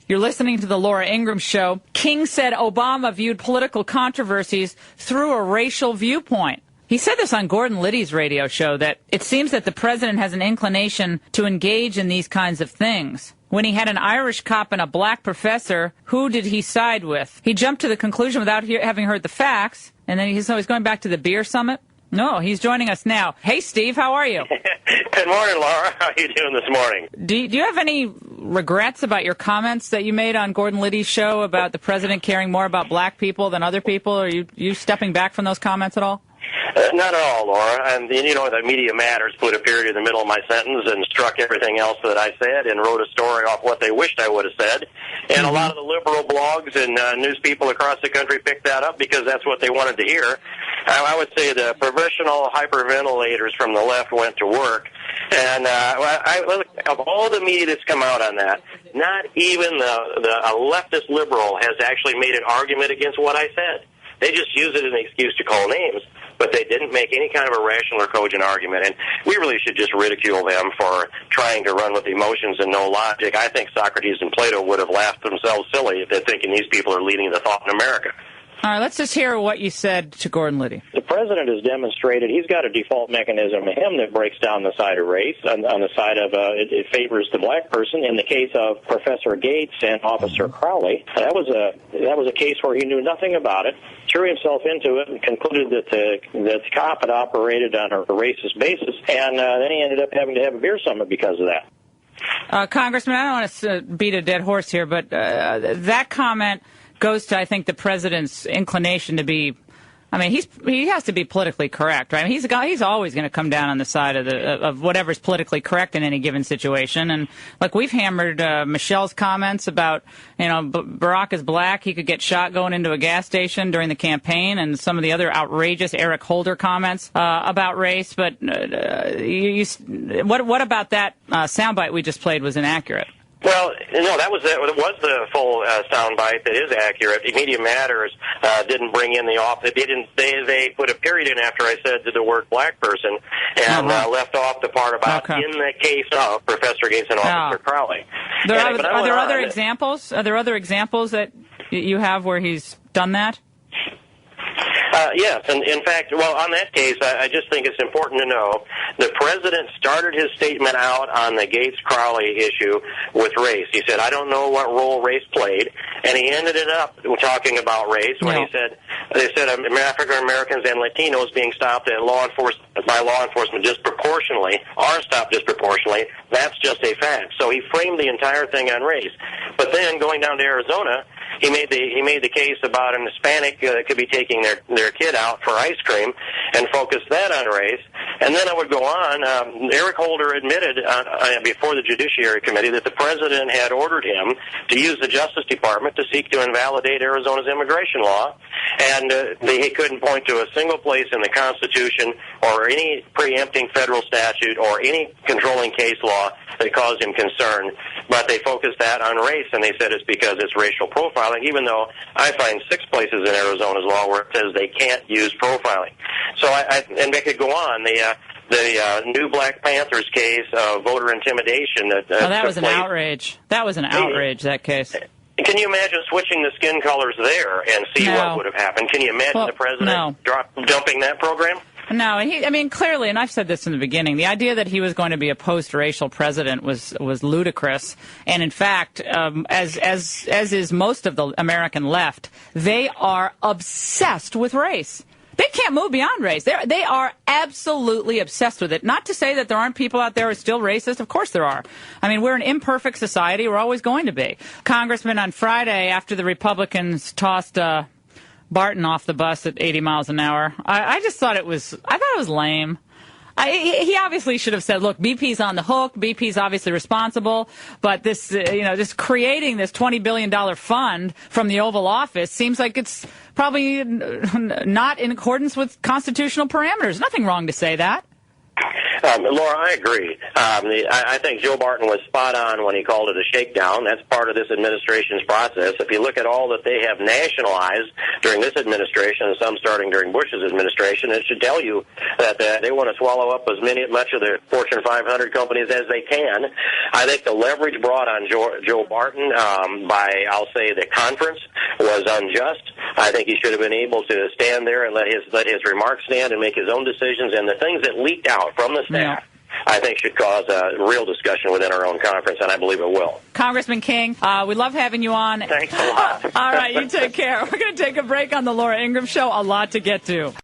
You're listening to the Laura Ingraham Show. King said Obama viewed political controversies through a racial viewpoint. He said this on Gordon Liddy's radio show, that it seems that the president has an inclination to engage in these kinds of things. When he had an Irish cop and a black professor, who did he side with? He jumped to the conclusion without having heard the facts, and then he's going back to the beer summit. No, he's joining us now. Hey, Steve, how are you? Good morning, Laura. How are you doing this morning? Do you have any regrets about your comments that you made on Gordon Liddy's show about the president caring more about black people than other people? Are you stepping back from those comments at all? Not at all, Laura. And you know, the Media Matters put a period in the middle of my sentence and struck everything else that I said and wrote a story off what they wished I would have said. And a lot of the liberal blogs and news people across the country picked that up because that's what they wanted to hear. I would say the professional hyperventilators from the left went to work. And of all the media that's come out on that, not even a leftist liberal has actually made an argument against what I said. They just use it as an excuse to call names, but they didn't make any kind of a rational or cogent argument. And we really should just ridicule them for trying to run with emotions and no logic. I think Socrates and Plato would have laughed themselves silly if they're thinking these people are leading the thought in America. All right, let's just hear what you said to Gordon Liddy. The president has demonstrated he's got a default mechanism in him that breaks down the side of race, on the side of it favors the black person. In the case of Professor Gates and Officer Crowley, that was a case where he knew nothing about it, threw himself into it, and concluded that the cop had operated on a racist basis, and then he ended up having to have a beer summit because of that. Congressman, I don't want to beat a dead horse here, but that comment goes to, I think, the president's inclination to be, I mean, he has to be politically correct, right? I mean, he's always going to come down on the side of whatever's politically correct in any given situation. And like we've hammered Michelle's comments about, you know, Barack is black, he could get shot going into a gas station during the campaign, and some of the other outrageous Eric Holder comments about race. But what about that soundbite we just played was inaccurate? Well, no, that was the full soundbite that is accurate. Media Matters didn't bring in the off. They put a period in after I said the word black person and left off the part about in the case of Professor Gates and Officer Crowley. Are there other examples? Are there other examples that you have where he's done that? Yes, and in fact, well, on that case, I just think it's important to know the president started his statement out on the Gates-Crowley issue with race. He said, I don't know what role race played, and he ended it up talking about race when he said, African Americans and Latinos being stopped by law enforcement disproportionately are stopped disproportionately. That's just a fact. So he framed the entire thing on race. But then going down to Arizona, he made the case about an Hispanic that could be taking their kid out for ice cream and focused that on race. And then I would go on. Eric Holder admitted before the Judiciary Committee that the president had ordered him to use the Justice Department to seek to invalidate Arizona's immigration law. And he couldn't point to a single place in the Constitution or any preempting federal statute or any controlling case law that caused him concern. But they focused that on race, and they said it's because it's racial profiling, even though I find 6 places in Arizona's law where it says they can't use profiling. So and they could go on. The new Black Panthers case of voter intimidation. That was an outrage. That was an outrage, that case. Can you imagine switching the skin colors there and see what would have happened? Can you imagine the president dumping that program? No, I mean, clearly, and I've said this in the beginning, the idea that he was going to be a post-racial president was ludicrous. And in fact, as is most of the American left, they are obsessed with race. They can't move beyond race. They are absolutely obsessed with it. Not to say that there aren't people out there who are still racist. Of course there are. I mean, we're an imperfect society. We're always going to be. Congressman, on Friday, after the Republicans tossed Barton off the bus at 80 miles an hour, I just thought it was lame. He obviously should have said, look, BP's on the hook. BP's obviously responsible. But this, just creating this $20 billion fund from the Oval Office seems like it's probably not in accordance with constitutional parameters. Nothing wrong to say that. Laura, I agree. I think Joe Barton was spot on when he called it a shakedown. That's part of this administration's process. If you look at all that they have nationalized during this administration, and some starting during Bush's administration, it should tell you that they want to swallow up much of the Fortune 500 companies as they can. I think the leverage brought on Joe Barton by, I'll say, the conference was unjust. I think he should have been able to stand there and let his remarks stand and make his own decisions. And the things that leaked out from the staff, I think, should cause a real discussion within our own conference, and I believe it will. Congressman King, we love having you on. Thanks a lot. All right, you take care. We're going to take a break on the Laura Ingraham Show. A lot to get to.